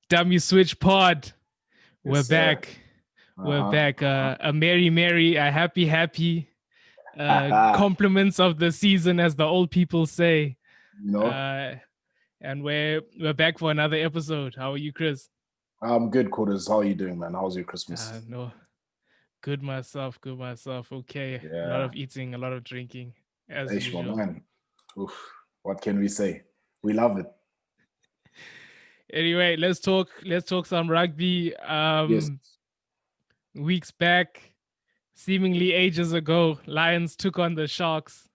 Dummy Switch Pod. We're Yes, sir. back. We're Uh-huh. back. A merry, a happy. Compliments of the season, as the old people say. You know, Uh, and we're back for another episode. How are you, Chris? I'm good, Quarters. How are you doing, man? How's your Christmas? No, good myself. Good myself. Okay, a lot Yeah. of eating, a lot of drinking, as Ish, my usual. man. Oof. What can we say? We love it. Anyway, let's talk. Let's talk some rugby. Yes. Weeks back, seemingly ages ago, Lions took on the Sharks.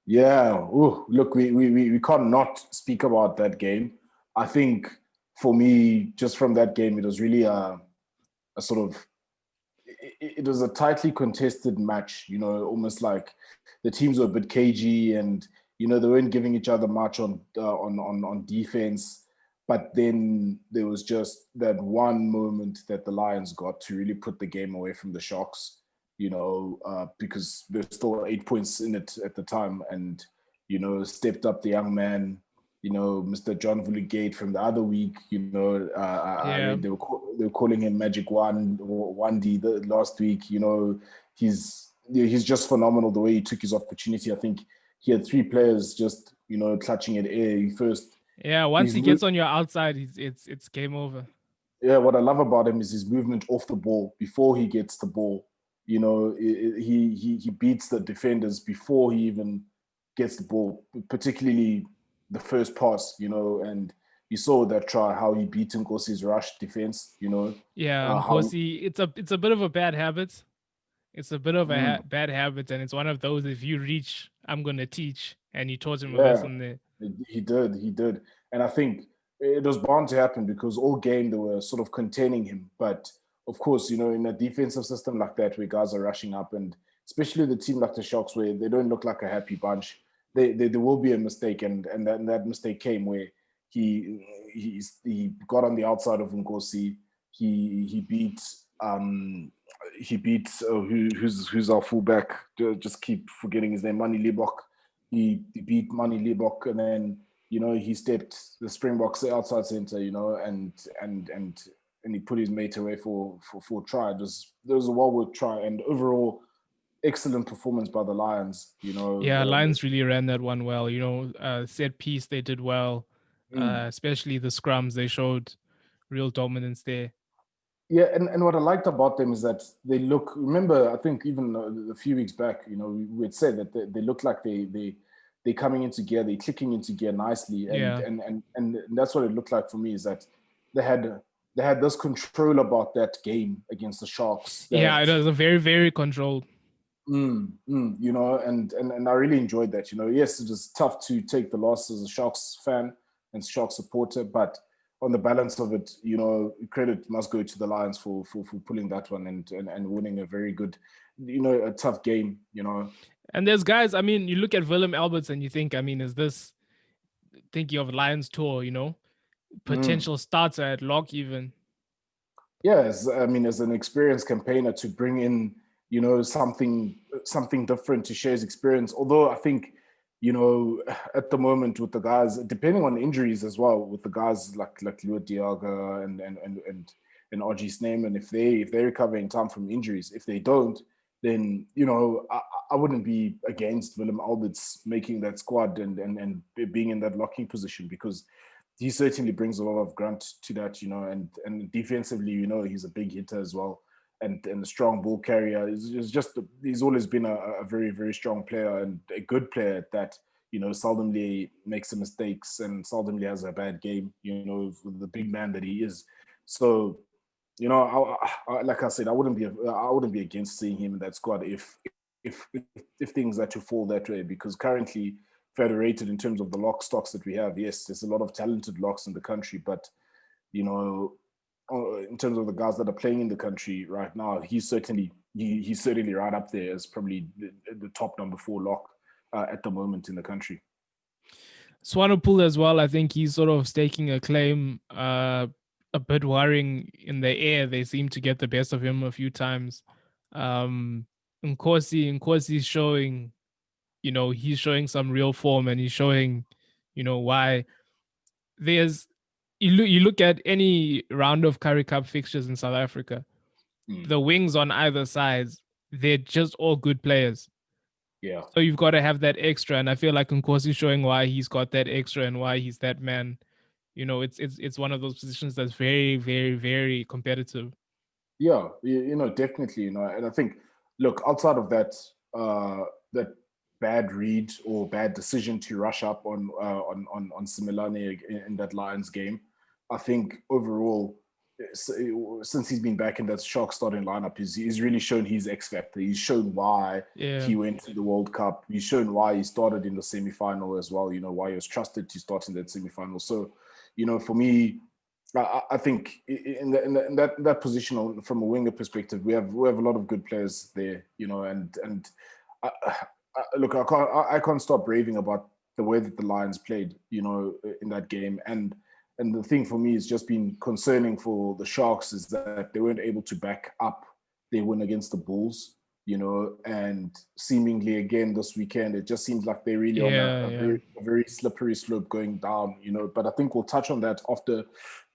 Yeah. Ooh, look, we can't not speak about that game. I think for me, just from that game, it was really a sort of it was a tightly contested match, almost like the teams were a bit cagey and they weren't giving each other much on defense. But then there was just that one moment that the Lions got to really put the game away from the Sharks, because there's still 8 points in it at the time, and stepped up the young man, Mr. John Vulligate from the other week. I Yeah, read they were calling him Magic One D the last week. He's just phenomenal the way he took his opportunity. I think he had three players just clutching at air. yeah. Once He's he gets on your outside, it's game over. Yeah, what I love about him is his movement off the ball before he gets the ball. He beats the defenders before he even gets the ball, particularly the first pass. And you saw that try how he beat Nkosi's rush defense. Yeah, How Nkosi, it's a bit of a bad habit. It's a bit of a mm, bad habit, and it's one of those. If you reach, I'm gonna teach, and you taught him a yeah, lesson there. he did, and I think it was bound to happen because all game they were sort of containing him. But of course, in a defensive system like that where guys are rushing up, and especially the team like the Sharks where they don't look like a happy bunch, there will be a mistake, and that mistake came where he got on the outside of Nkosi. He beat who's our fullback? Just keep forgetting his name. Manny Libok. He beat Manny Libok, and then he stepped the Springboks outside center, and he put his mate away for a try. It was a well worked try, and overall excellent performance by the Lions. Yeah, Lions really ran that one well. Set piece they did well, Mm. especially the scrums. They showed real dominance there. Yeah, and what I liked about them is that they look. Remember, I think even a few weeks back, we had said that they look like they're coming into gear, they're clicking into gear nicely, and Yeah, and and and that's what it looked like for me. Is that they had they had this control about that game against the Sharks yeah. It that was a very, very controlled. and I really enjoyed that. Yes, it was tough to take the loss as a Sharks fan and Sharks supporter, but on the balance of it, credit must go to the Lions for pulling that one and winning a very good, a tough game. And there's guys. I mean, you look at Willem Alberts and you think, I mean, is this thinking of Lions tour? Mm. Potential starter at lock even. Yes, I mean, as an experienced campaigner to bring in, something different to share his experience. Although I think, at the moment with the guys, depending on injuries as well, with the guys like Lua Diaga and RG Snyman, if they recover in time from injuries, if they don't, then I wouldn't be against Willem Alberts making that squad and being in that locking position because he certainly brings a lot of grunt to that, and defensively, he's a big hitter as well, and a strong ball carrier. He's always been a very very strong player and a good player at that. Seldomly makes some mistakes and seldomly has a bad game. With the big man that he is. So, like I said, I wouldn't be against seeing him in that squad if things are to fall that way because currently federated in terms of the lock stocks that we have. Yes, there's a lot of talented locks in the country, but you know, in terms of the guys that are playing in the country right now, he's certainly right up there as probably the top number 4 lock at the moment in the country. Swanepoel as well. I think he's sort of staking a claim. A bit worrying in the air. They seem to get the best of him a few times. Um, Nkosi's showing, he's showing some real form, and he's showing, why there's you look at any round of Currie Cup fixtures in South Africa, Mm. the wings on either sides, they're just all good players. Yeah. So you've got to have that extra, and I feel like Nkosi is showing why he's got that extra and why he's that man. It's one of those positions that's very, very, very competitive. Yeah, definitely, and I think, look, outside of that bad read or bad decision to rush up on Similane in that Lions game, I think overall, since he's been back in that Shark starting lineup, he's really shown his X factor. He's shown why Yeah, he went to the World Cup. He's shown why he started in the semi-final as well. Why he was trusted to start in that semi-final. So, for me, I think in that position from a winger perspective, we have a lot of good players there, and look, I can't stop raving about the way that the Lions played, in that game, and the thing for me is just been concerning for the Sharks is that they weren't able to back up their win against the Bulls, and seemingly again this weekend it just seems like they're really on yeah, a yeah. very slippery slope going down, But I think we'll touch on that after.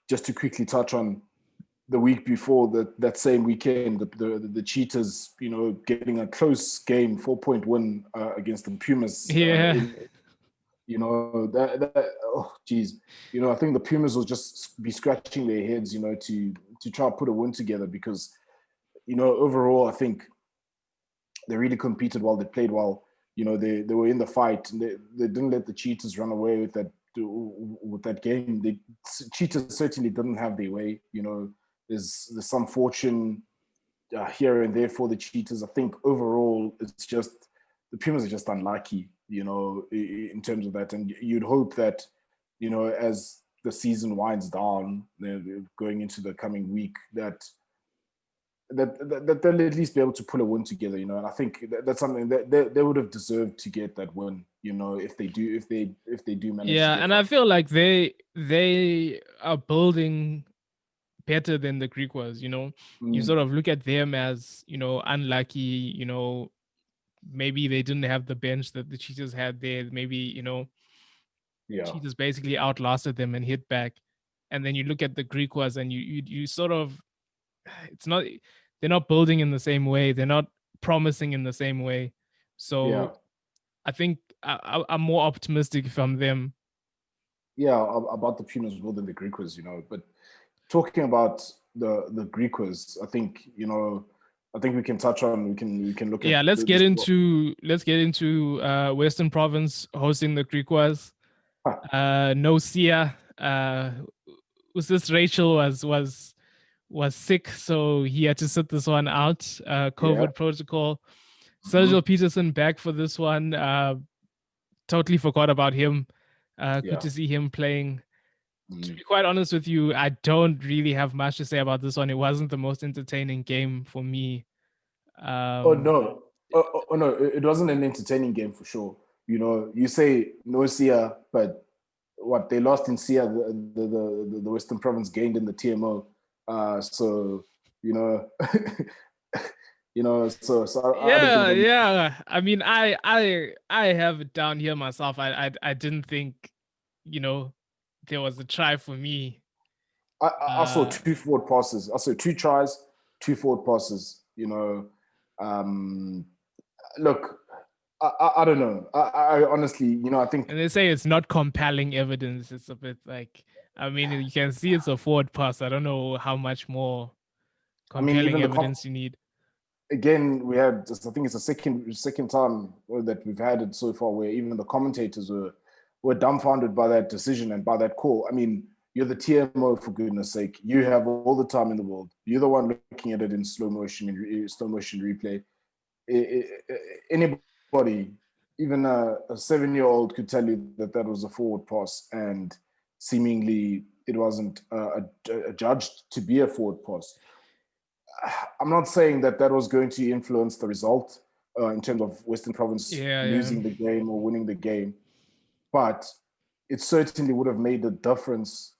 Just to quickly touch on the week before that same weekend, the Cheetahs, getting a close game, 4-point win against the Pumas. Yeah. Oh geez, I think the Pumas will just be scratching their heads, to try to put a win together because, overall, I think they really competed well. They played well. They were in the fight, and they didn't let the Cheetahs run away with that game. The Cheetahs certainly didn't have their way. There's some fortune here and there for the Cheetahs. I think overall, it's just the Pumas are just unlucky. In terms of that, and you'd hope that, as the season winds down, going into the coming week, that they'll at least be able to pull a win together, and I think that's something that they would have deserved to get that win, if they do manage to Yeah, get and that. I feel like they are building better than the Greek was, You Mm, sort of look at them as, unlucky, maybe they didn't have the bench that the Cheetahs had there. Maybe, yeah, Cheetahs basically outlasted them and hit back. And then you look at the Greek was and you sort of it's not they're not building in the same way. They're not promising in the same way. yeah, So I think I'm more optimistic if I'm them. yeah. About the Pumas more than the Greek was, but talking about the Greek was, I think we can touch on, we can look at Yeah, let's get this. into Western Province hosting the Greek was. No Sia. Was this Rachel was sick, so he had to sit this one out. Yeah. COVID protocol. Mhm. Sergio Peterson back for this one. Totally forgot about him. Good Yeah. to see him playing. To Mm. be quite honest with you, I don't really have much to say about this one. It wasn't the most entertaining game for me. Oh Um, no. Oh, no, it wasn't an entertaining game for sure. You say no Sia, but what they lost in Sia, the Western Province gained in the TMO. So you know, so I don't think yeah, that. yeah. I mean, I have it down here myself. I didn't think, you know, there was a try for me. I saw Uh, two forward passes. I saw two tries, two forward passes. Um, look, I don't know. I honestly, I think. and they say it's not compelling evidence. It's a bit like, I mean, you can see it's a forward pass. I don't know how much more I mean, compelling evidence you need. again, we had, I think it's the second time that we've had it so far, where even the commentators were dumbfounded by that decision and by that call. I mean, you're the TMO, for goodness sake. You have all the time in the world. You're the one looking at it in slow motion replay. Anybody, even a 7-year-old, could tell you that that was a forward pass, and seemingly it wasn't judged to be a forward pass. I'm not saying that that was going to influence the result in terms of Western Province Yeah, yeah. losing the game or winning the game, but it certainly would have made a difference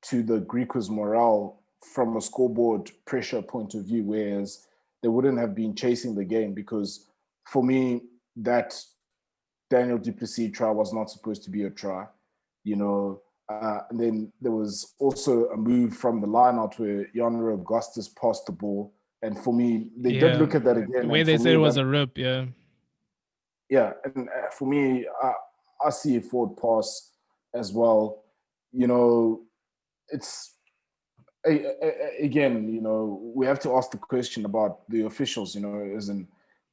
to the Griquas' morale from a scoreboard pressure point of view, whereas they wouldn't have been chasing the game, because for me, that Daniel Duplessis try was not supposed to be a try. You know, And then there was also a move from the line out where Yonder Augustus passed the ball. And for me, they did Yeah, look at that the again. way And they for said me, it was that, a rip. Yeah, yeah. And for me, I see a forward pass as well. You know, it's again, we have to ask the question about the officials, as in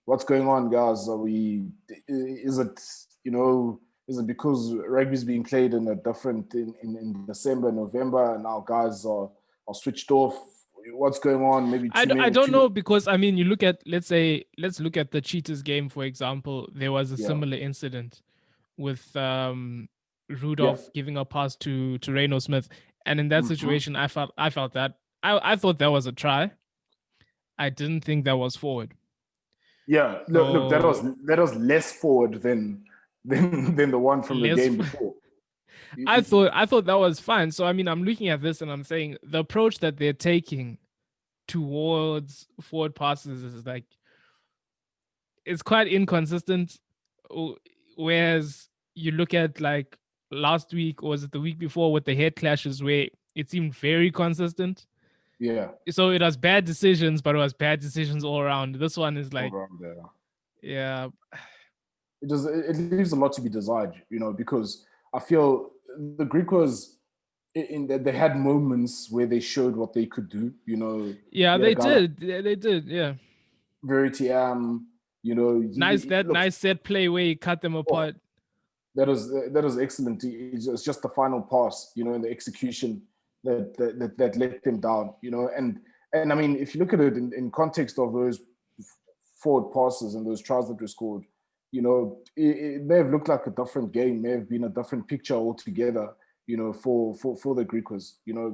what's going on, guys? Is it, is it because rugby's being played in a different, in December, November, and now guys are switched off? What's going on? Maybe I, too d- I many, don't know because I mean, you look at let's look at the Cheetahs game for example. There was a yeah, similar incident with yeah, Rudolph giving a pass to Reno Smith, and in that hmm situation, I felt that I thought that was a try. I didn't think that was forward. yeah. Look, So that was less forward than the one from the less. game before. I thought that was fine. So I mean, I'm looking at this and I'm saying the approach that they're taking towards forward passes is like it's quite inconsistent. Whereas you look at like last week or was it the week before with the head clashes where it seemed very consistent. Yeah, So it was bad decisions, but it was bad decisions all around. This one is all like, around there. yeah, It leaves a lot to be desired, because I feel the Greek was in that they had moments where they showed what they could do. yeah, You had a they guy like did, they did, yeah. Verity look, Nice set play where he cut them oh, apart. that was excellent. It's just the final pass, in the execution that let them down, and I mean, if you look at it in context of those forward passes and those tries that were scored, it may have looked like a different game, may have been a different picture altogether, for the Griquas.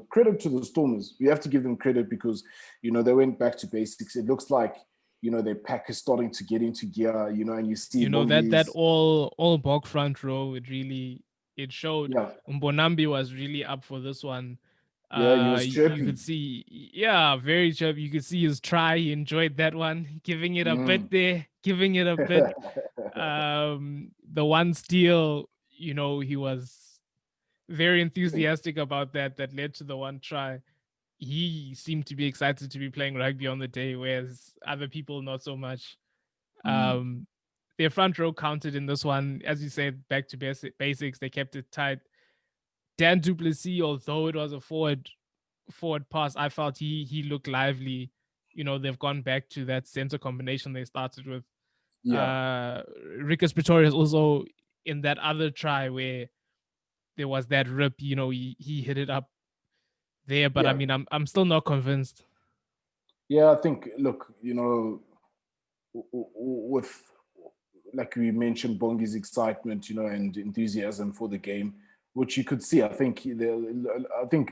Credit to the Stormers. We have to give them credit because, they went back to basics. It looks like, their pack is starting to get into gear, and you see That Bongi's, all bog front row, it showed. yeah, Mbonambi was really up for this one. yeah, he was You could chirpy. see, yeah, very chirpy. You could see his try. He enjoyed that one, giving it a Mm. bit there, giving it a bit. The one steal, he was very enthusiastic about that. That led to the one try. He seemed to be excited to be playing rugby on the day, whereas other people not so much. Mm. Um, their front row counted in this one, as you said, back to basics. They kept it tight. Dan Duplessis, although it was a forward pass, I felt he looked lively. They've gone back to that center combination they started with. Yeah, Rickus Pretorius also in that other try where there was that rip. He hit it up there, but I yeah, mean, I'm still not convinced. yeah. I think, look, with, like we mentioned, Bongi's excitement, and enthusiasm for the game, which you could see. I think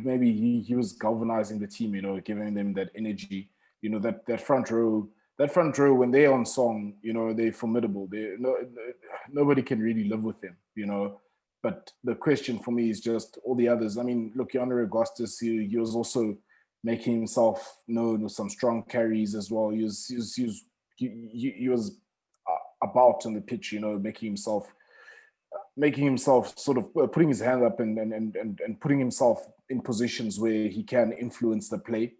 maybe he was galvanizing the team, giving them that energy. That front row, when they're on song, they're formidable. Nobody can really live with them, But the question for me is just all the others. I mean, look, Yonder Augustus, he was also making himself known with some strong carries as well. He was about on the pitch, making himself sort of putting his hand up and putting himself in positions where he can influence the play.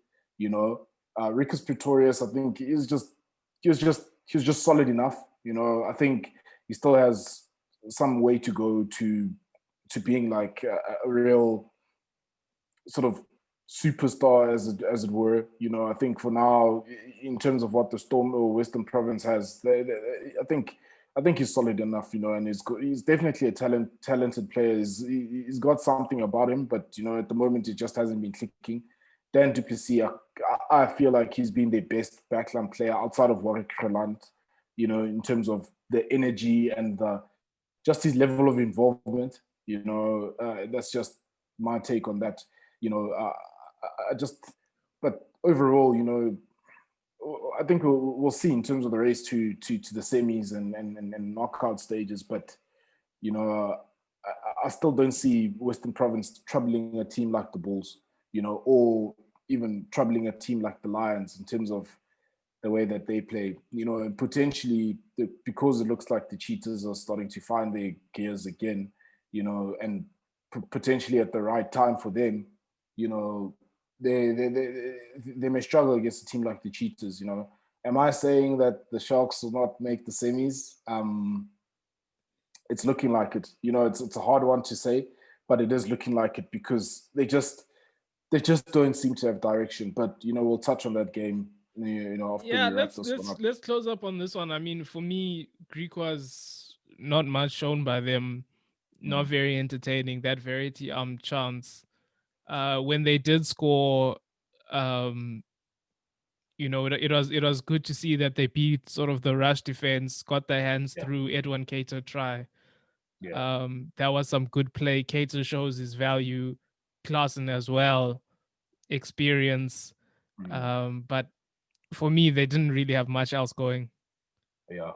Rickus Pretorius, I think, he was just solid enough. I think he still has some way to go to being like a real sort of superstar, as it were. I think for now, in terms of what the Storm or Western Province has, I think he's solid enough, and he's definitely a talented player. He's got something about him, but at the moment it just hasn't been clicking. Dan Duplessis, I feel like he's been the best backline player outside of Warwick Roland, in terms of the energy and just his level of involvement. That's just my take on that. You know, uh, I just, but overall, I think we'll see in terms of the race to the semis and knockout stages. But I still don't see Western Province troubling a team like the Bulls, or even troubling a team like the Lions in terms of the way that they play. And potentially because it looks like the Cheetahs are starting to find their gears again. And potentially at the right time for them, you know, they may struggle against a team like the Cheetahs. You know, am I saying that the Sharks will not make the semis? It's looking like it. You know, it's a hard one to say, but it is looking like it because they just don't seem to have direction. But you know, we'll touch on that game, you know, after Yeah, we wrap let's this one let's up. let's close up on this one. I mean, for me, Greek was not much shown by them, not Mm, very entertaining. That Verity chance. When they did score, um, it was good to see that they beat sort of the rush defense, got their hands yeah, through Edwin Cater try. yeah. That was some good play. Cater shows his value, Klassen as well, experience. Mm. But for me, they didn't really have much else going. Yeah,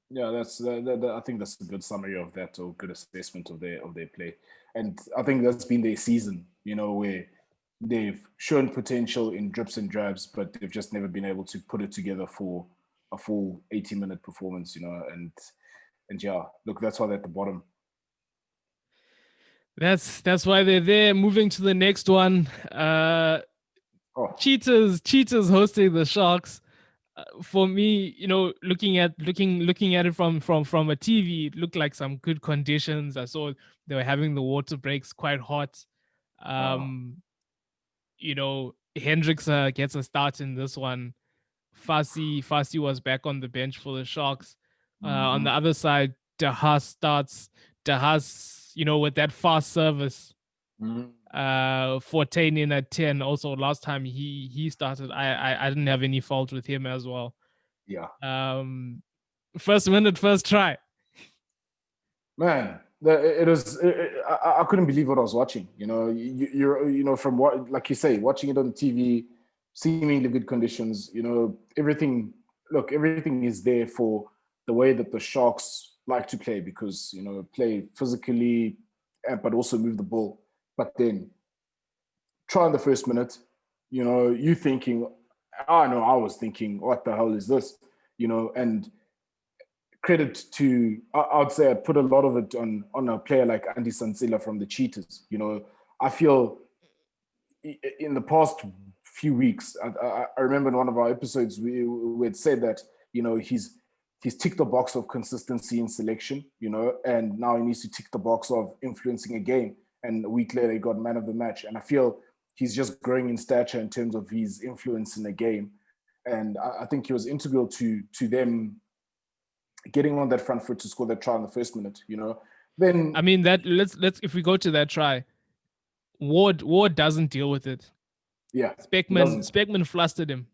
yeah. I think that's a good summary of that, or good assessment of their play. And I think that's been their season. You know, where they've shown potential in drips and drabs, but they've just never been able to put it together for a full 80-minute performance. You know, and yeah, look, that's why they're at the bottom. That's why they're there. Moving to the next one. Oh, Cheetahs hosting the Sharks. For me, looking at it from a TV, it looked like some good conditions. I saw they were having the water breaks quite hot. uh, Um, Hendricks gets a start in this one. Fassi was back on the bench for the Sharks. On mm-hmm, the other side, Dahas starts. Dahas, with that fast service. mm, 14 in at 10. Also, last time he started, I didn't have any fault with him as well. yeah. Um, First minute, first try. Man, it was. I couldn't believe what I was watching. You know, you're from what, like you say, watching it on TV, seemingly good conditions. You know, everything. Look, everything is there for the way that the Sharks like to play because play physically, but also move the ball. But then try in the first minute. You thinking, I know I was thinking, what the hell is this? And credit to, I'd say I'd put a lot of it on a player like Andy Sansila from the Cheetahs. I feel in the past few weeks, I remember in one of our episodes we had said that he's ticked the box of consistency in selection, and now he needs to tick the box of influencing a game. And a week later, he got man of the match. And I feel he's just growing in stature in terms of his influence in the game. And I think he was integral to them getting on that front foot to score that try in the first minute. I Then mean that let's if we go to that try, Ward doesn't deal with it. yeah, he Speckman doesn't. Speckman flustered him.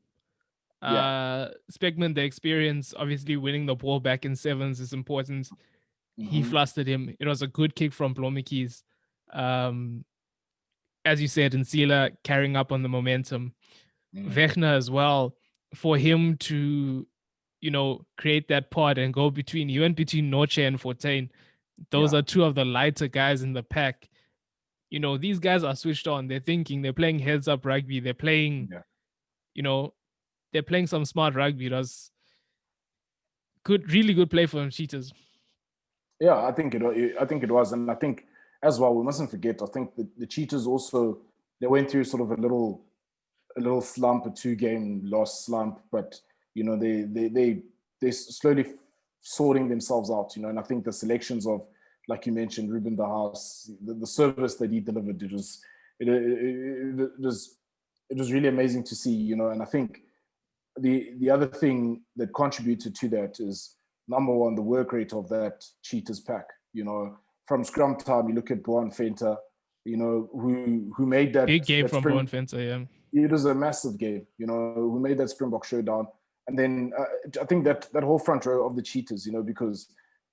Yeah. Speckman, the experience, obviously winning the ball back in sevens is important. He Mm-hmm. flustered him. It was a good kick from Blomikis. Um, as you said, Nsila carrying up on the momentum. Mm. Vechner as well, for him to, create that pod and go between, he went between Noche and 14. Those Yeah. are two of the lighter guys in the pack. These guys are switched on. They're thinking, they're playing heads up rugby. They're playing, Yeah. you know, they're playing some smart rugby. It was good, really good play for them, Cheetahs. Yeah, I think it was, and I think as well we mustn't forget. I think the Cheetahs also, they went through sort of a little slump, a 2-game loss slump, but they slowly sorting themselves out. And I think the selections of, like you mentioned, Ruben the House, the service that he delivered, it was really amazing to see. And I think the other thing that contributed to that is, number one, the work rate of that Cheetahs pack. From scrum time, you look at Boan Fenter, who made Big that game that from Bowen spring. Fencer, yeah. It was a massive game. Who made that Springbok showdown, and then I think that whole front row of the Cheetahs. Because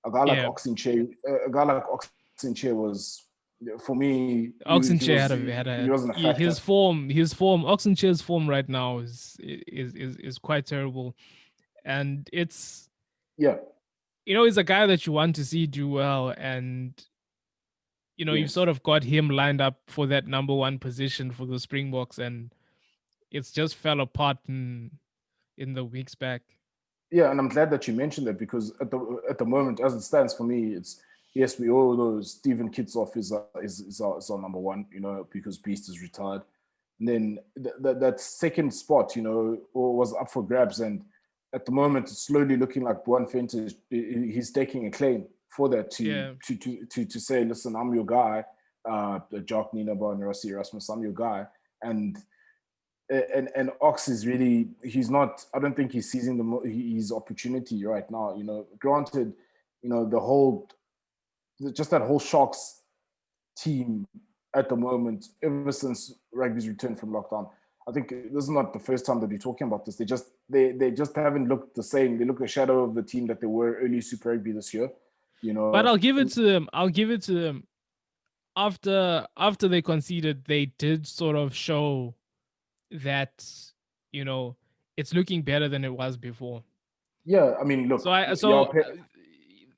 a guy like Yeah. Oxenchair was, for me, Oxenchair had he wasn't a factor. his form, Oxenchair's form right now is quite terrible. And it's, Yeah. he's a guy that you want to see do well. And, you've Yes. sort of got him lined up for that number one position for the Springboks. And it's just fell apart in the weeks back. Yeah, and I'm glad that you mentioned that because at the moment, as it stands for me, yes, we all know Steven Kitsoff is our number one, because Beast is retired. And then that second spot, was up for grabs. And at the moment, it's slowly looking like Juan Fuentes, he's taking a claim for that Yeah. to say, listen, I'm your guy, Jock Ninaba and Rossi Erasmus, I'm your guy. And Ox is really, he's not, I don't think he's seizing his opportunity right now. Granted, just that whole Sharks team at the moment, ever since rugby's returned from lockdown. I think this is not the first time that we're talking about this. They just haven't looked the same. They look a shadow of the team that they were early Super Rugby this year. But I'll give it to them. I'll give it to them. After they conceded, they did sort of show that, you know, it's looking better than it was before. Yeah, I mean, So look, I so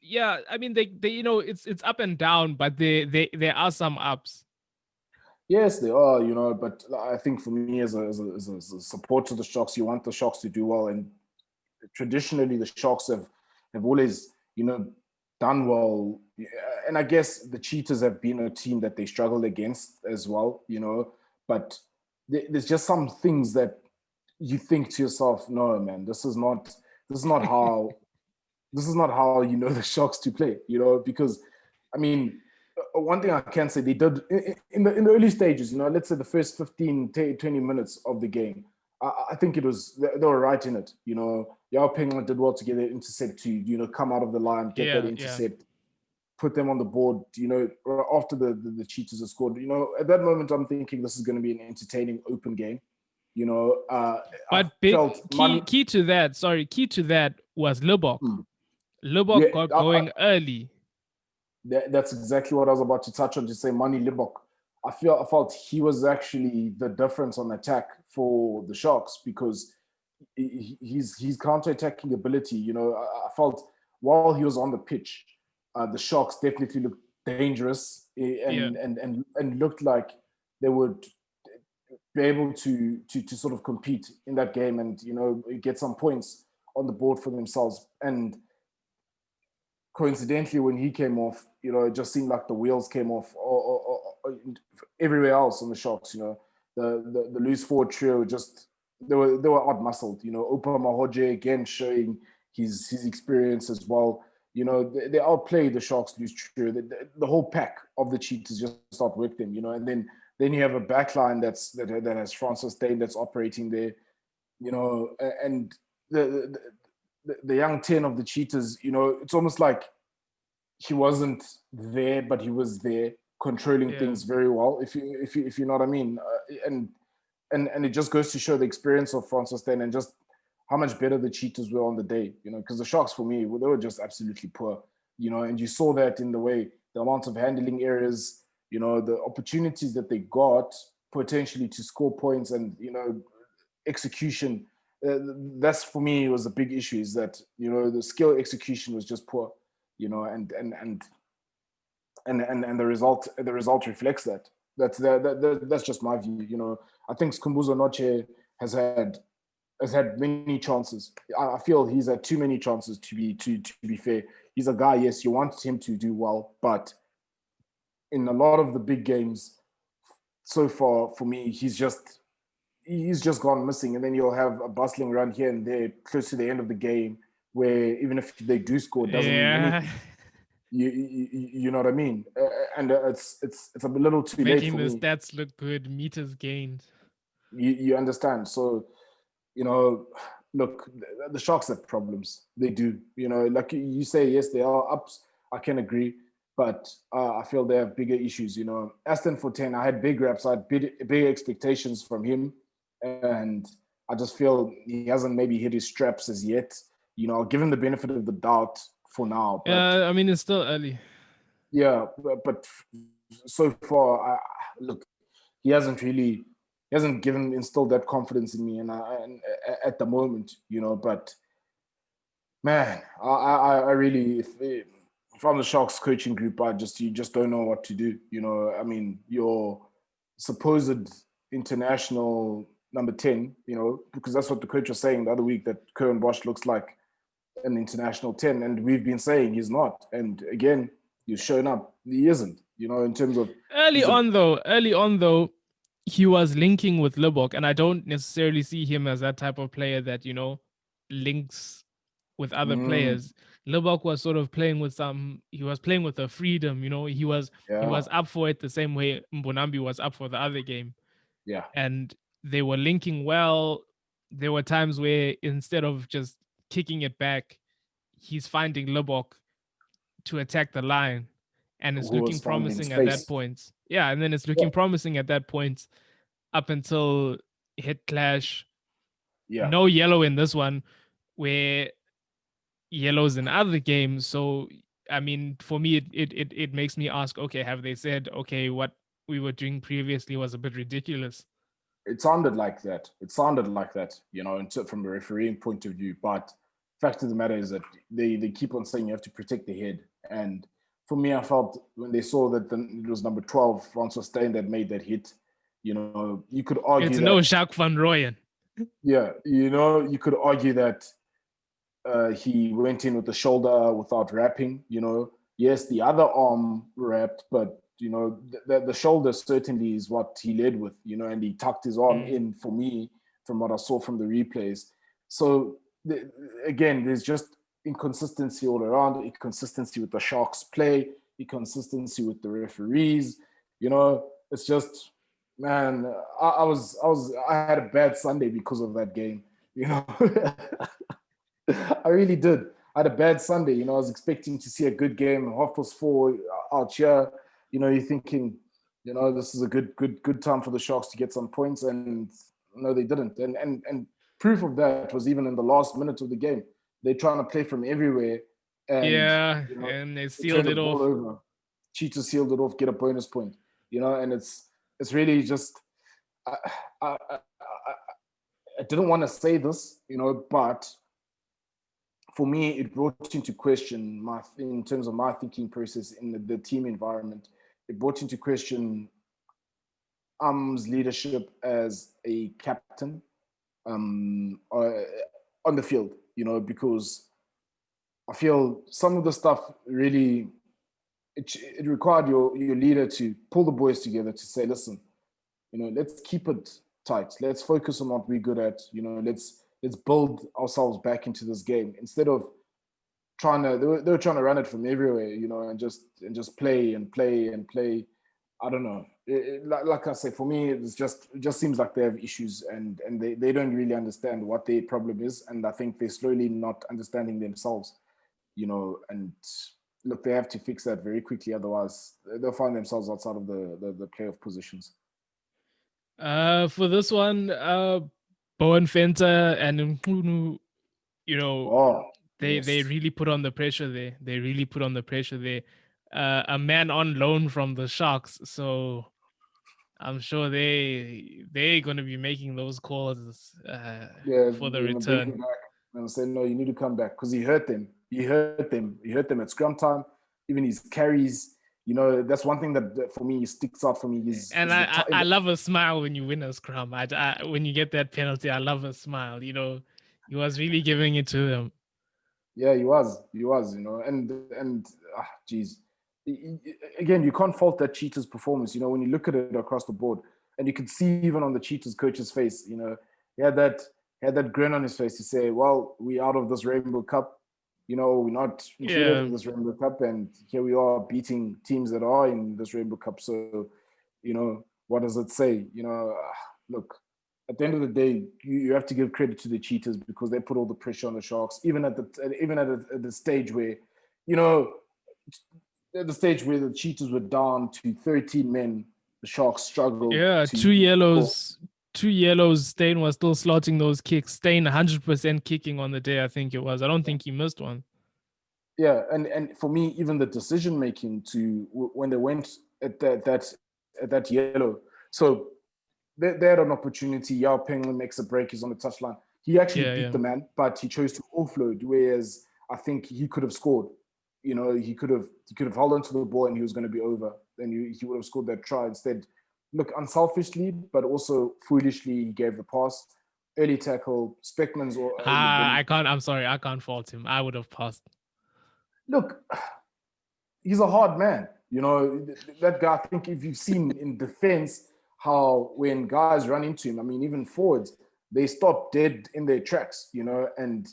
yeah, I mean they it's up and down, but there are some ups. yes, they are, but I think for me as a support to the Sharks, you want the Sharks to do well, and traditionally the Sharks have always, done well. And I guess the Cheetahs have been a team that they struggled against as well, but there's just some things that you think to yourself, no, man, this is not how the Sharks to play, because I mean, one thing I can say, they did in the early stages, let's say the first 15, 20 minutes of the game, I think they were right in it. Yao Ping did well to get an intercept to, come out of the line, get that Yeah. intercept, put them on the board, after the Cheetahs have scored. At that moment, I'm thinking this is going to be an entertaining, open game. I But felt money. key to that was Lubbock. Yeah, Lubbock got going early. that's exactly what I was about to touch on, to say Money Libok. I felt he was actually the difference on attack for the Sharks, because his counter-attacking ability, I felt while he was on the pitch, the Sharks definitely looked dangerous, Yeah. and looked like they would be able to sort of compete in that game, and get some points on the board for themselves. And coincidentally, when he came off, it just seemed like the wheels came off or everywhere else on the Sharks. The loose forward trio, just they were out muscled. Opa Mahoje again showing his experience as well. They outplayed the Sharks loose trio. The whole pack of the Cheetahs just outworked them. And then you have a backline that has Francis Dane that's operating there. And the young 10 of the Cheetahs, it's almost like he wasn't there, but he was there controlling things very well, if you know what I mean. And it just goes to show the experience of Francis Dane, and just how much better the Cheetahs were on the day, because the Sharks, for me, they were just absolutely poor, and you saw that in the amount of handling errors, the opportunities that they got potentially to score points, and execution. That's, for me, was a big issue, is that the skill execution was just poor, and the result reflects that. That's just my view. I think Skumbuzo Noche has had many chances. I feel he's had too many chances to be fair. He's a guy, yes, you want him to do well, but in a lot of the big games so far, for me, he's just gone missing. And then you'll have a bustling run here and there close to the end of the game, where even if they do score, it doesn't mean anything. You know what I mean? And it's a little too late Making for the me. stats look good, meters gained. You understand? So, look, the Sharks have problems. They do. Like you say, yes, they are ups. I can agree, but I feel they have bigger issues. Aston for 10, I had big raps. I had big expectations from him, and I just feel he hasn't maybe hit his straps as yet. I'll give him the benefit of the doubt for now, but I mean, it's still early. yeah, but so far, look, he hasn't given instilled that confidence in me, and at the moment, But man, I really, if I'm the Sharks coaching group, you just don't know what to do. I mean, your supposed international number 10, because that's what the coach was saying the other week, that Currie Bosch looks like an international 10, and we've been saying he's not. And again, He's shown up. He isn't, in terms of Early he's a on, though, he was linking with Lubbock, and I don't necessarily see him as that type of player that links with other mm, players. Lubbock was sort of playing with he was playing with a freedom. He was yeah, up for it the same way Mbonambi was up for the other game, yeah. and they were linking well. There were times where instead of just kicking it back, he's finding Lubbock to attack the line, and it's Who looking was finding promising at that space? point. Yeah, and then it's Yeah, looking promising at that point up until hit clash. yeah. No yellow in this one, where yellows in other games. So I mean, for me, it makes me ask, okay, have they said, okay, what we were doing previously was a bit ridiculous? It sounded like that. It sounded like that, from a refereeing point of view. But fact of the matter is that they keep on saying you have to protect the head. And for me, I felt when they saw that it was number 12, Francois Steyn, that made that hit, you could argue It's no that, Jacques van Rooyen. yeah, you could argue that he went in with the shoulder without wrapping. Yes, the other arm wrapped, but the shoulder certainly is what he led with. And he tucked his arm Mm. in, for me, from what I saw from the replays. So again, there's just inconsistency all around. Inconsistency with the Sharks' play, inconsistency with the referees. It's just, man. I had a bad Sunday because of that game. I really did. I had a bad Sunday. I was expecting to see a good game, 4:30 out here. You're thinking, this is a good time for the Sharks to get some points, and no, they didn't. And proof of that was even in the last minute of the game. They're trying to play from everywhere, and Yeah, you know, and they they turn sealed the it ball off. over. Cheetah sealed it off, get a bonus point. And it's really just. I, I, I, I didn't want to say this, but for me, it brought into question in terms of my thinking process in the team environment. It brought into question leadership as a captain on the field, because I feel some of the stuff really it required your leader to pull the boys together to say, listen, let's keep it tight. Let's focus on what we're good at. Let's build ourselves back into this game instead of they were trying to run it from everywhere, and just play and play and play. I don't know. Like I say, for me, it just seems like they have issues, and they don't really understand what their problem is, and I think they're slowly not understanding themselves, and look, they have to fix that very quickly, otherwise they'll find themselves outside of the playoff positions. For this one, Bowen Fenter and Nkunu, you know, Oh, they yes. really put on the pressure there. They really put on the pressure there. A man on loan from the Sharks, so I'm sure they're going to be making those calls Yeah, for the they're gonna bring return. him back and say, no, you need to come back because he hurt them. He hurt them. He hurt them at scrum time. Even his carries. That's one thing that for me sticks out for me And is the I time. love a smile when you win a scrum. When you get that penalty, I love a smile. He was really giving it to them. Yeah, he was. He was. And geez, again, you can't fault that cheater's performance. When you look at it across the board, and you could see even on the cheater's coach's face. He had that grin on his face to say, "Well, we out of this Rainbow Cup. We're not included Yeah. in this Rainbow Cup, and here we are beating teams that are in this Rainbow Cup. So, what does it say? Look, at the end of the day, you have to give credit to the cheaters because they put all the pressure on the Sharks, even at the stage where, you know, at the stage where the cheaters were down to 13 men, the Sharks struggled Yeah, to two score. yellows. Two yellows. Stain was still slotting those kicks. Stain 100% kicking on the day, I think it was. I don't think he missed one. Yeah, and for me, even the decision making when they went at that yellow. So they had an opportunity. Yao Penguin makes a break. He's on the touchline. He actually Yeah, beat yeah. the man, but he chose to offload. Whereas I think he could have scored. He could have held onto the ball and he was going to be over. Then he would have scored that try instead. Look, unselfishly, but also foolishly, he gave the pass. Early tackle. Speckman's I can't. I'm sorry. I can't fault him. I would have passed. look. he's a hard man. You know, that guy, I think if you've seen in defense how when guys run into him, I mean, even forwards, they stop dead in their tracks, you know, and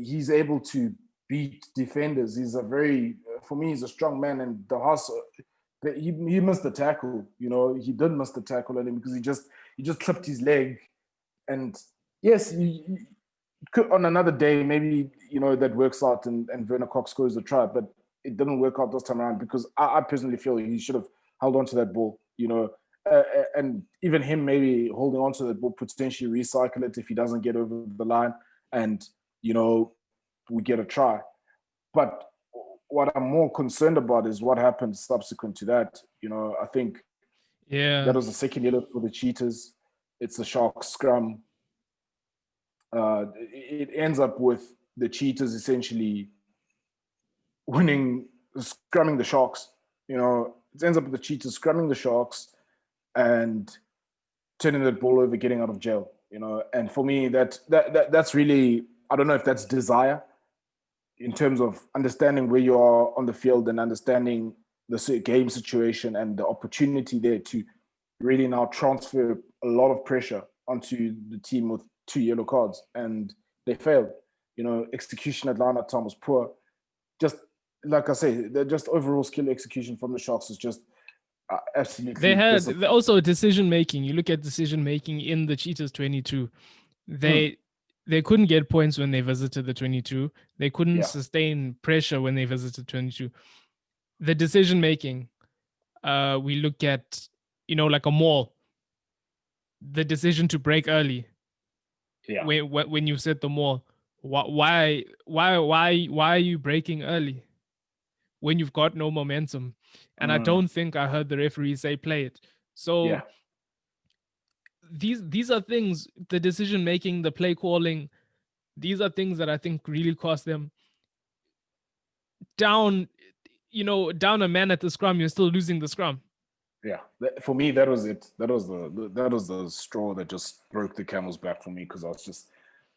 he's able to beat defenders. He's a very, for me, he's a strong man. And the Haas, he missed the tackle, you know, he did miss the tackle at him because he just clipped his leg. And yes, you could, on another day, maybe, you know, that works out and Werner Cox scores the try, but it didn't work out this time around because I personally feel he should have held on to that ball, you know, and even him maybe holding on to that ball, potentially recycle it if he doesn't get over the line and, you know, we get a try. But what I'm more concerned about is what happened subsequent to that. You know, I think that Yeah. was the second yellow for the Cheetahs. It's a Sharks scrum. It ends up with the Cheetahs essentially scrumming the Sharks. You know, it ends up with the Cheetahs scrumming the Sharks and turning that ball over, getting out of jail. You know, and for me, that's really, I don't know if that's desire in terms of understanding where you are on the field and understanding the game situation and the opportunity there to really now transfer a lot of pressure onto the team with 2 yellow cards, and they failed. You know, execution at line at time was poor. Just like I say, just overall skill execution from the Sharks was just They absolutely had disappointing. also decision making. You look at decision making in the Cheetahs 22. Mm, They couldn't get points when they visited the 22. They couldn't yeah, sustain pressure when they visited 22. The decision making, we look at, you know, like a mall, the decision to break early yeah, when you set the mall. Why are you breaking early when you've got no momentum? And I mm, don't think I heard the referee say play it. So yeah, these are things, the decision making, the play calling, these are things that I think really cost them. Down, you know, down a man at the scrum, you're still losing the scrum. yeah. For me, that was it. That was the straw that just broke the camel's back for me because I was just,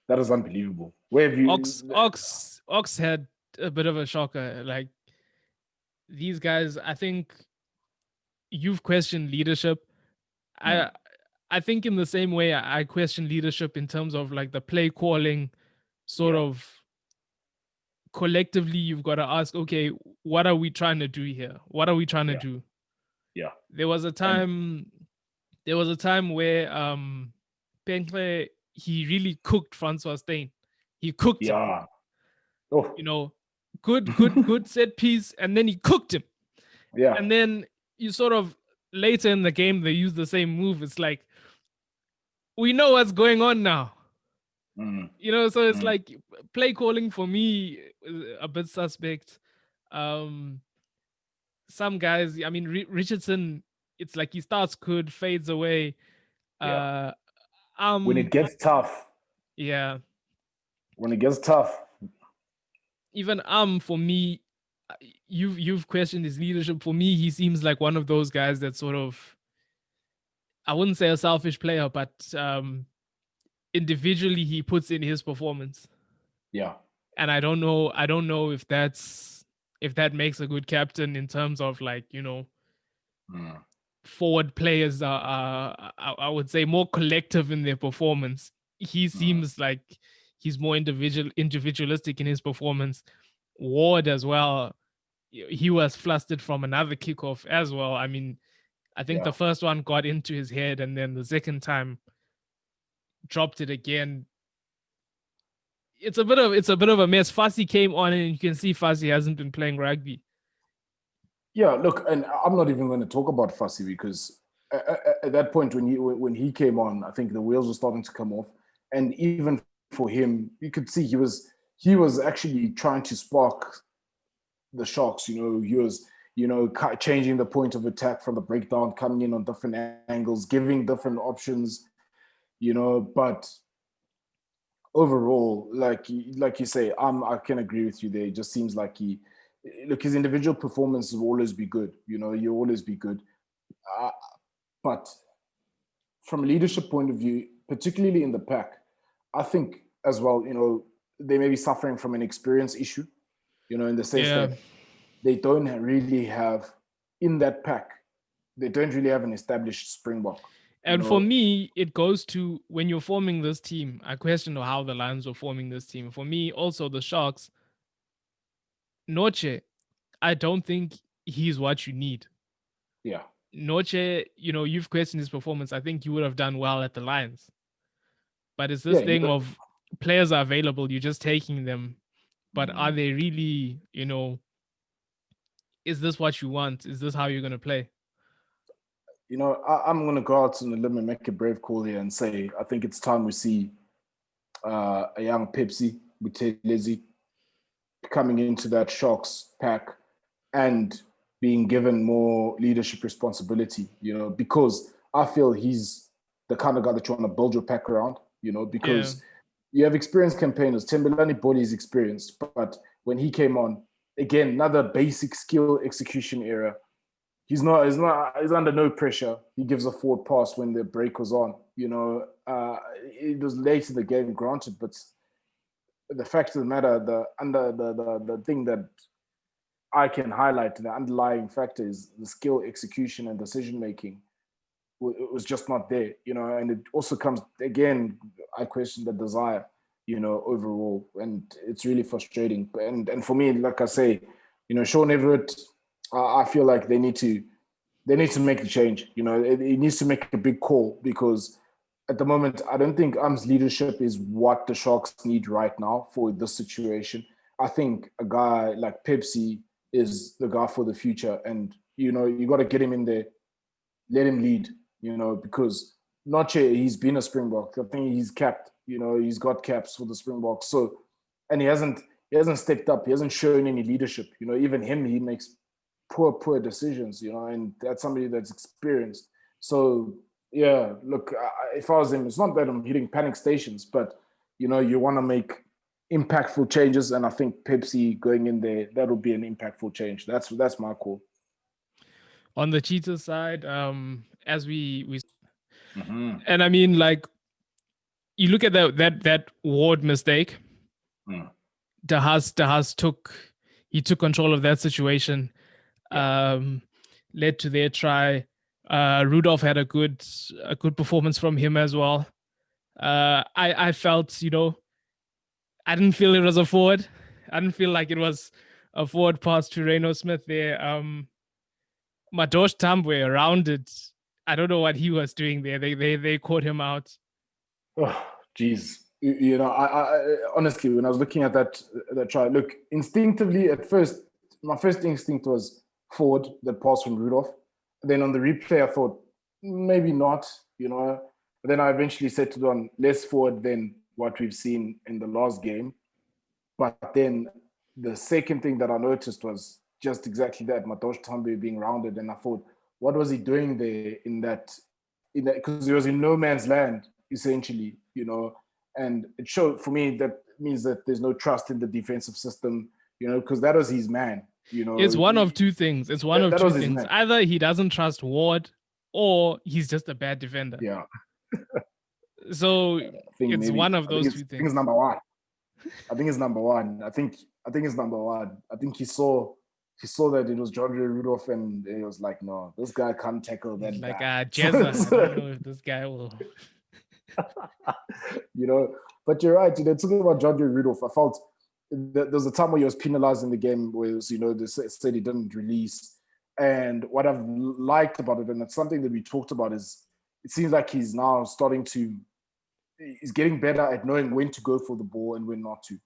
that is unbelievable. Where have you? Ox had a bit of a shocker. Like, these guys, I think you've questioned leadership. Mm, I think in the same way I question leadership in terms of like the play calling, sort yeah, of collectively you've got to ask, okay, what are we trying to do here? What are we trying to yeah, do? yeah, There was a and time there was a time where Penkle, he really cooked Francois Steyn. He cooked him, yeah. Oh, you know, good set piece, and then he cooked him. yeah. And then you sort of later in the game they use the same move. It's like, we know what's going on now. Mm, You know, so it's mm, like play calling for me a bit suspect. Um some guys, I mean, Richardson, it's like he starts good, fades away. yeah. Uh When it gets tough, yeah, when it gets tough, even for me, you've questioned his leadership. For me, he seems like one of those guys that sort of, I wouldn't say a selfish player, but individually he puts in his performance. yeah, And I don't know if that makes a good captain in terms of, like, you know, mm, forward players I would say more collective in their performance. He mm, seems like he's more individualistic in his performance. Ward as well, he was flustered from another kickoff as well. I mean, I think yeah, the first one got into his head, and then the second time dropped it again. It's a bit of a mess. Fassi came on, and you can see Fassi hasn't been playing rugby. yeah. Look, and I'm not even going to talk about Fussy because at that point when he came on, I think the wheels were starting to come off, and even for him, you could see he was actually trying to spark the Sharks. You know, he was, you know, changing the point of attack from the breakdown, coming in on different angles, giving different options. You know, but overall, like you say, I can agree with you there. It just seems like his individual performance will always be good. You know, you'll always be good, uh, but from a leadership point of view, particularly in the pack, I think as well. You know, they may be suffering from an experience issue. You know, in the sense Yeah. that they don't really have in that pack. They don't really have an established Springbok. You And for know, me, it goes to when you're forming this team. I question how the Lions were forming this team. For me, also the Sharks, Noche, I don't think he's what you need. yeah, Noche, you've questioned his performance. I think you would have done well at the Lions. But it's this yeah. thing of players are available, you're just taking them. But are Mm. they really, is this what you want? Is this how you're going to play? I'm going to go out on a limb and make a brave call here and say I think it's time we see a young Pepsi Buthelezi coming into that Sharks pack and being given more leadership responsibility, because I feel he's the kind of guy that you want to build your pack around, Yeah. because you have experienced campaigners. Tembelani Boli is experienced, but when he came on, again, another basic skill execution era. He's under no pressure. He gives a forward pass when the break was on. It was late in the game, granted, but the fact of the matter, the thing that I can highlight, the underlying factor is the skill, execution, and decision making. It was just not there, and it also comes again. I question the desire, overall, and it's really frustrating. And for me, like I say, Sean Everett, I feel like they need to make the change. It needs to make a big call because at the moment, I don't think Am's leadership is what the Sharks need right now for this situation. I think a guy like Pepsi is the guy for the future, and you got to get him in there, let him lead. Because Noche, he's been a Springbok. I think he's capped. He's got caps for the Springboks. So, and he hasn't stepped up. He hasn't shown any leadership. Even him, he makes poor decisions, and that's somebody that's experienced. So yeah, look, if I was him, it's not that I'm hitting panic stations, but you want to make impactful changes, and I think Pepsi going in there, that'll be an impactful change. That's my call. On the cheater side, as we Mm-hmm. and I mean, like, you look at that Ward mistake. Mm. Dahas took control of that situation, Yeah. um, led to their try. Rudolph had a good performance from him as well. I felt, I didn't feel it was a forward. I didn't feel like it was a forward pass to Reno Smith there. Madosh Tambwe around it. I don't know what he was doing there. They caught him out. Oh, geez. I honestly, when I was looking at that try, look, instinctively at first, my first instinct was forward, that pass from Rudolph. Then on the replay, I thought maybe not, But then I eventually settled on less forward than what we've seen in the last game. But then the second thing that I noticed was just exactly that, Matosh Tambi being rounded, and I thought, what was he doing there in that because he was in no man's land essentially, and it showed for me that means that there's no trust in the defensive system, because that was his man, It's one of two things. It's one of that two was his things. man. Either he doesn't trust Ward, or he's just a bad defender. Yeah, So I think it's maybe one of I think those it's two I think it's things. number one. I think it's number one. I think it's number one. I think he saw that it was John Rudolph, and he was like, no, this guy can't tackle He's that like, guy. Jezza. I don't know if this guy will. you know. But you're right. Talking about John Rudolph, I felt there was a time where he was penalized in the game, where they said he didn't release. And what I've liked about it, and it's something that we talked about, is it seems like he's now starting to he's getting better at knowing when to go for the ball and when not to,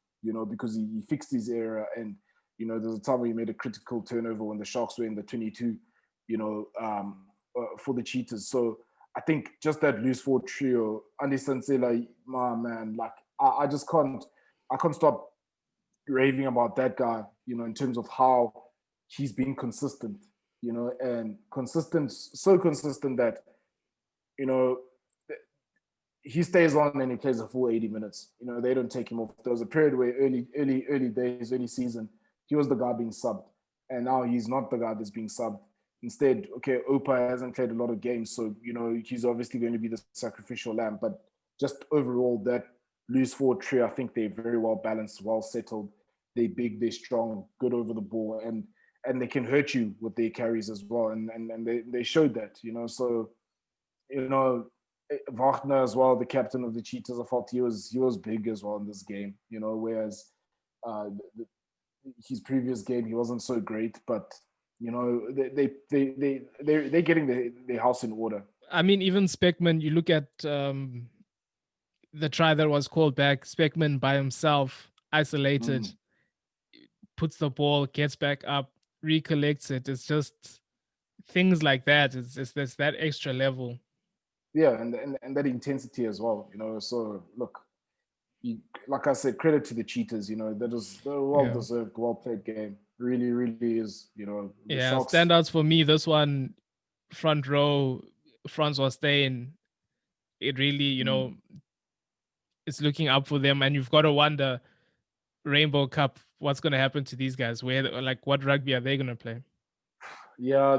because he fixed his error. And, there's a time where he made a critical turnover when the Sharks were in the 22, for the Cheetahs. So I think just that loose forward trio, Andy Sansela, my man, like I can't stop raving about that guy, in terms of how he's been consistent, and so consistent that, you know, he stays on and he plays a full 80 minutes. They don't take him off. There was a period where early days, early season, he was the guy being subbed. And now he's not the guy that's being subbed. Instead, okay, Opa hasn't played a lot of games, so he's obviously going to be the sacrificial lamb. But just overall, that loose forward trio, I think they're very well balanced, well settled. They're big, they're strong, good over the ball, and and they can hurt you with their carries as well. And they showed that, So, Wagner as well, the captain of the Cheetahs, I felt he was big as well in this game, whereas uh, his previous game he wasn't so great, but they're getting their house in order. I mean, even Speckman, you look at the try that was called back, Speckman by himself, isolated, Mm. puts the ball, gets back up, recollects it. It's just things like that. It's there's that extra level. Yeah, and that intensity as well, So look, you, like I said, credit to the Cheetahs. That is a well Yeah. deserved, well played game. Really, really is. The Yeah. Sharks. Standouts for me, this one, front row, Francois Steyn, it really, Mm. it's looking up for them. And you've got to wonder, Rainbow Cup, what's going to happen to these guys? Like, what rugby are they going to play? Yeah,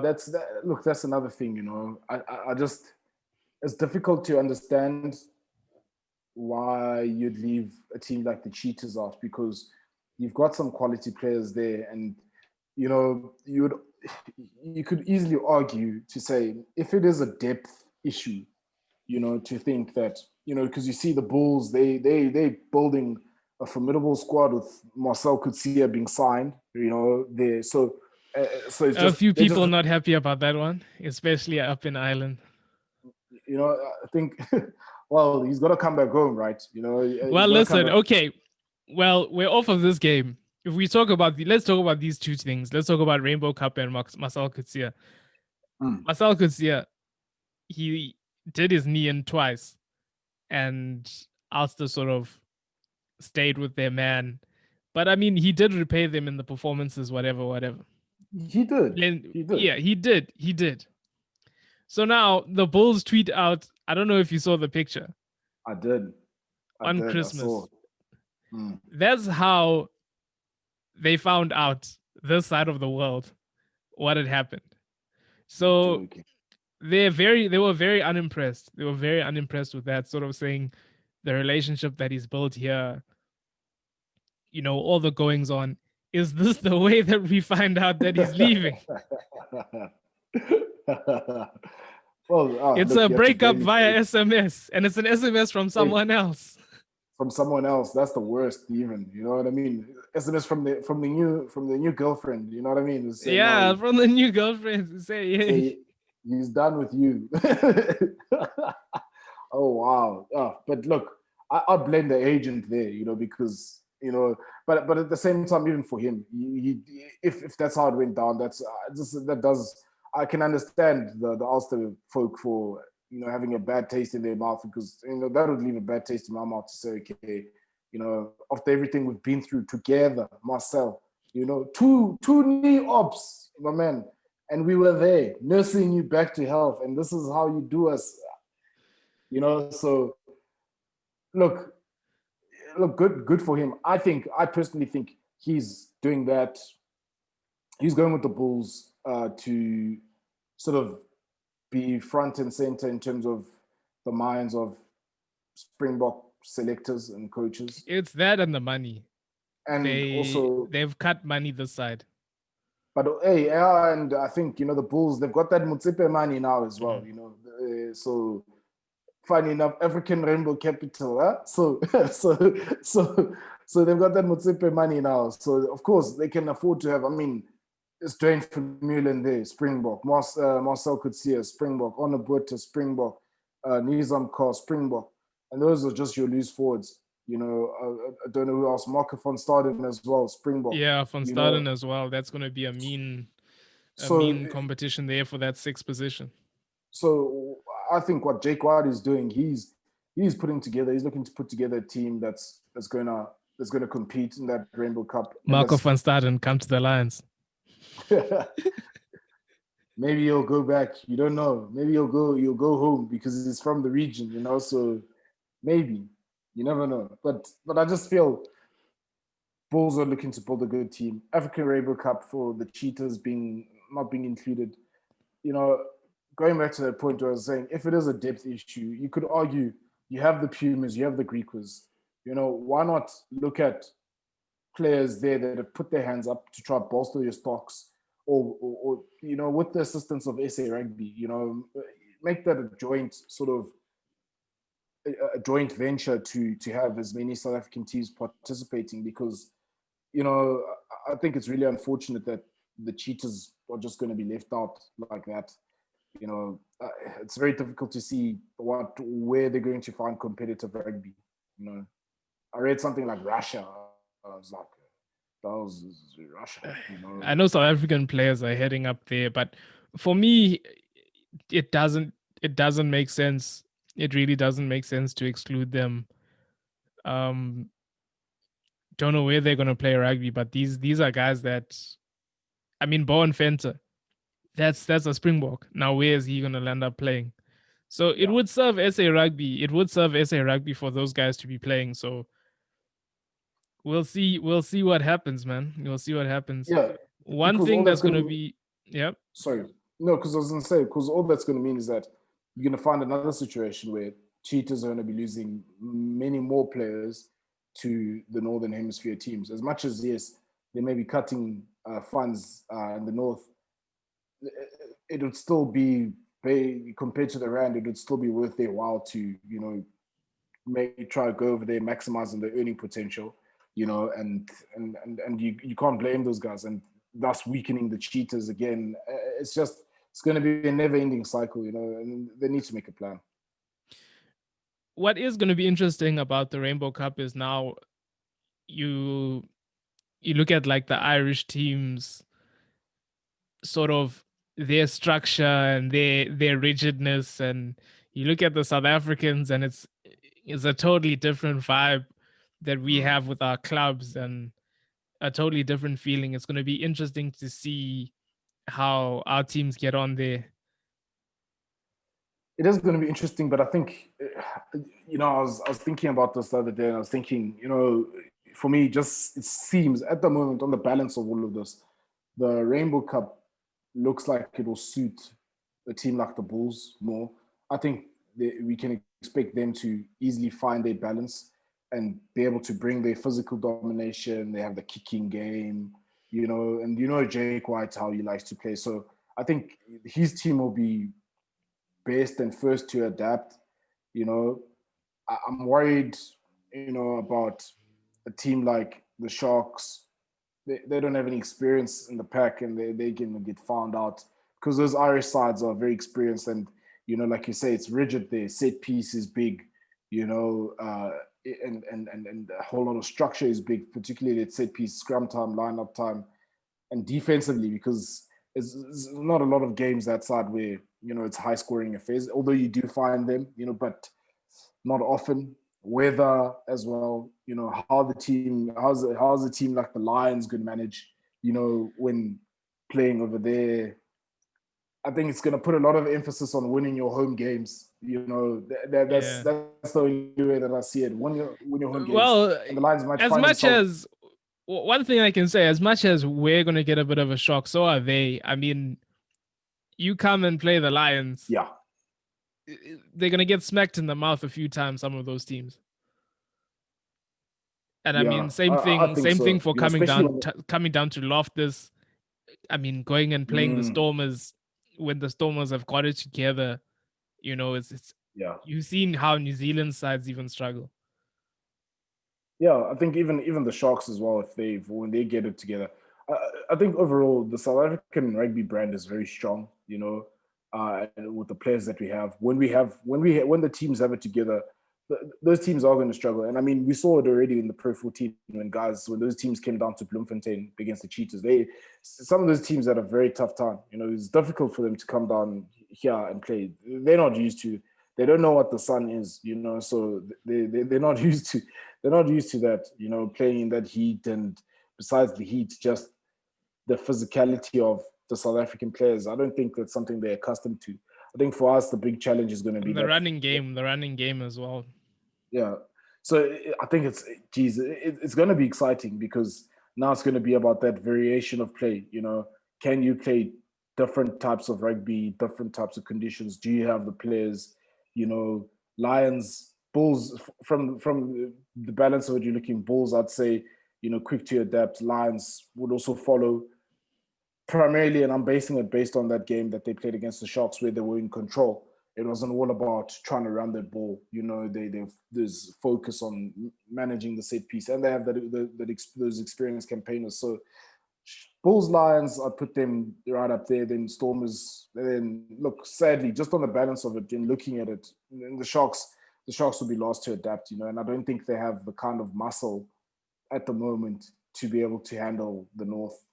look, that's another thing. I just it's difficult to understand why you'd leave a team like the Cheetahs out, because you've got some quality players there, and you could easily argue to say if it is a depth issue, to think that because you see the Bulls, they building a formidable squad with Marcel Coetzee being signed, there. So it's A just few they just people not happy about that one, especially up in Ireland. I think well, he's got to come back home, right? He's Well, got to come listen, back. okay. Well, we're off of this game. If we talk about let's talk about these two things. Let's talk about Rainbow Cup and Marcel Coetzee. Mm. Marcel Coetzee, he did his knee in twice, and Ulster sort of stayed with their man. But I mean, he did repay them in the performances, whatever, whatever. He did. And He did. yeah, he did. He did. So now the Bulls tweet out, I don't know if you saw the picture I did. I on did. I saw. Christmas. Mm. That's how they found out this side of the world what had happened. You're So joking. they were very unimpressed. They were very unimpressed with that, sort of saying the relationship that he's built here, all the goings on. Is this the way that we find out that he's leaving? Well, It's look, a you have to breakup blame it via SMS, and it's an SMS from hey, someone else. from someone else. That's the worst, even. You know what I mean? SMS from the new girlfriend. You know what I mean? It's saying, Yeah, "Oh, from the new girlfriend. Say, hey, say he's done with you." Oh wow. But look, I blame the agent there, because but at the same time, even for him, if that's how it went down, that's that does I can understand the Ulster folk for having a bad taste in their mouth, because that would leave a bad taste in my mouth to say, okay, after everything we've been through together, Marcel, two knee ops, my man, and we were there nursing you back to health, and this is how you do us, So look, good for him. I personally think he's doing that. He's going with the Bulls to sort of be front and center in terms of the minds of Springbok selectors and coaches, it's that and the money. and also, They've cut money this side. but hey, yeah, and I think the Bulls, they've got that Motsepe money now as well. Mhm. So funny enough, African Rainbow Capital. Huh? So so they've got that Motsepe money now. So of course they can afford to have. I mean, it's Dwayne Vermeulen there, Springbok. Marcel Coetzee, Springbok. Onabuta, Springbok. Nizam Kar, Springbok. And those are just your loose forwards. I don't know who else. Marco van Staden as well, Springbok. Yeah, von You know, Staden as well. That's going to be a so mean competition there for that sixth position. so I think what Jake White is doing, he's putting together. He's looking to put together a team that's gonna compete in that Rainbow Cup, and Marco van Staden, come to the Lions. maybe he'll go back. You don't know. Maybe he'll go home because he's from the region, So maybe you never know. But I just feel Bulls are looking to build a good team. African Rainbow Cup for the Cheetahs not being included. You know, Going back to that point where I was saying, if it is a depth issue, you could argue you have the Pumas, you have the Griquas. Why not look at players there that have put their hands up to try to bolster your stocks? or with the assistance of SA Rugby, make that a joint sort of a joint venture to have as many South African teams participating, because I think it's really unfortunate that the Cheetahs are just going to be left out like that. It's very difficult to see where they're going to find competitive rugby. I read something like Russia. I was like, that was Russia. I know South African players are heading up there, but for me, it doesn't make sense. It really doesn't make sense to exclude them. Um, don't know where they're going to play rugby, but these are guys that, I mean, Bowen Fenter, that's a Springbok. Now where is he going to land up playing? So it would serve SA Rugby. It would serve SA Rugby for those guys to be playing. So we'll see what happens, man. We'll see what happens. Yeah, One thing that's going to be, yeah. Sorry, no, because I was going to say, because all that's going to mean is that you're going to find another situation where Cheetahs are going to be losing many more players to the Northern Hemisphere teams. As much as, yes, they may be cutting funds in the North, it would still be, compared to the Rand, it would still be worth their while to, try to go over there, maximizing their earning potential, and you can't blame those guys, and thus weakening the Cheetahs again. It's going to be a never-ending cycle, and they need to make a plan. What is going to be interesting about the Rainbow Cup is now you look at like the Irish teams, sort of their structure and their rigidness, and you look at the South Africans and it's a totally different vibe that we have with our clubs, and a totally different feeling. It's going to be interesting to see how our teams get on there. It is going to be interesting, but I think, I was thinking about this the other day, and I was thinking, for me, just it seems at the moment, on the balance of all of this, the Rainbow Cup looks like it will suit a team like the Bulls more. I think we can expect them to easily find their balance and be able to bring their physical domination. They have the kicking game, and Jake White, how he likes to play. So I think his team will be best and first to adapt. I'm worried, about a team like the Sharks. They don't have any experience in the pack, and they're going to get found out, because those Irish sides are very experienced, and like you say, it's rigid there. Set piece is big, and a whole lot of structure is big, particularly at set piece, scrum time, line-up time, and defensively, because there's not a lot of games that side where it's high scoring affairs, although you do find them, but not often. Weather as well, how's a team like the Lions going to manage, when playing over there. I think it's going to put a lot of emphasis on winning your home games. That's the only way that I see it. Win your home games. Well, and the Lions might as find much themselves... as one thing I can say, as much as we're going to get a bit of a shock, so are they. I mean, you come and play the Lions. Yeah. They're going to get smacked in the mouth a few times, some of those teams. And I mean, same thing for coming down to Loftus. I mean, going and playing the Stormers, when the Stormers have got it together, it's you've seen how New Zealand sides even struggle. Yeah, I think even the Sharks as well, when they get it together. I think overall the South African rugby brand is very strong, and with the players that we have. When the teams have it together, those teams are going to struggle. And I mean, we saw it already in the Pro 14 when those teams came down to Bloemfontein against the Cheetahs. Some of those teams had a very tough time. It's difficult for them to come down here and play. They're not used to. They don't know what the sun is, so they're not used to. They're not used to that, playing in that heat, and besides the heat, just the physicality of the South African players. I don't think that's something they're accustomed to. I think for us, the big challenge is going to be the running game as well. Yeah. So I think it's going to be exciting, because now it's going to be about that variation of play. Can you play different types of rugby, different types of conditions? Do you have the players? Lions, Bulls, from the balance of what you're looking, Bulls, I'd say, quick to adapt. Lions would also follow. primarily, and I'm basing it based on that game that they played against the Sharks where they were in control. It wasn't all about trying to run that ball. You know, there's focus on managing the set piece, and they have those experienced campaigners. So Bulls, Lions, I put them right up there. Then Stormers. Then look, sadly, just on the balance of it, in looking at it, the Sharks will be lost to adapt. You know, and I don't think they have the kind of muscle at the moment to be able to handle the North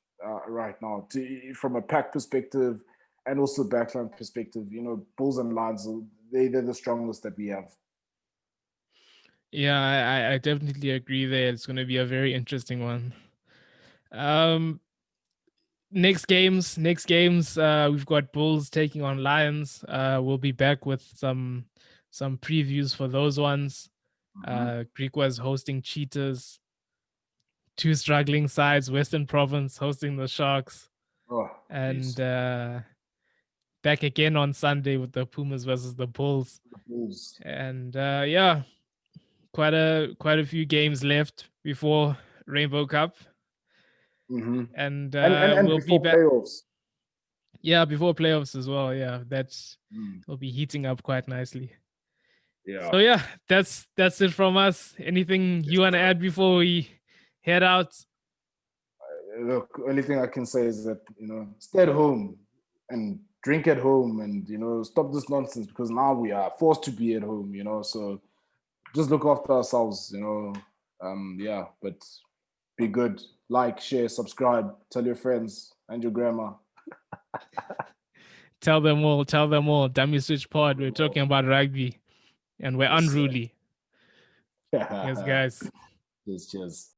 right now. From a pack perspective and also backline perspective, you know, Bulls and Lions, they're the strongest that we have. Yeah, I definitely agree there. It's going to be a very interesting one. Um, next games, we've got Bulls taking on Lions. We'll be back with some previews for those ones. Greek was hosting Cheetahs. Two struggling sides, Western Province hosting the Sharks. Oh, And back again on Sunday with the Pumas versus the Bulls. the Bulls. And yeah, quite a few games left before Rainbow Cup. And And we'll be before back. playoffs. Yeah, before playoffs as well. Yeah, it'll be heating up quite nicely. Yeah. So yeah, that's it from us. Anything you want to add before we head out? Look, only thing I can say is that, you know, stay at home and drink at home and, you know, stop this nonsense, because now we are forced to be at home, you know, so just look after ourselves, you know. Yeah, but be good. Like, share, subscribe, tell your friends and your grandma. Tell them all. Dummy Switch Pod. We're talking about rugby and we're unruly. Yes, guys. Cheers.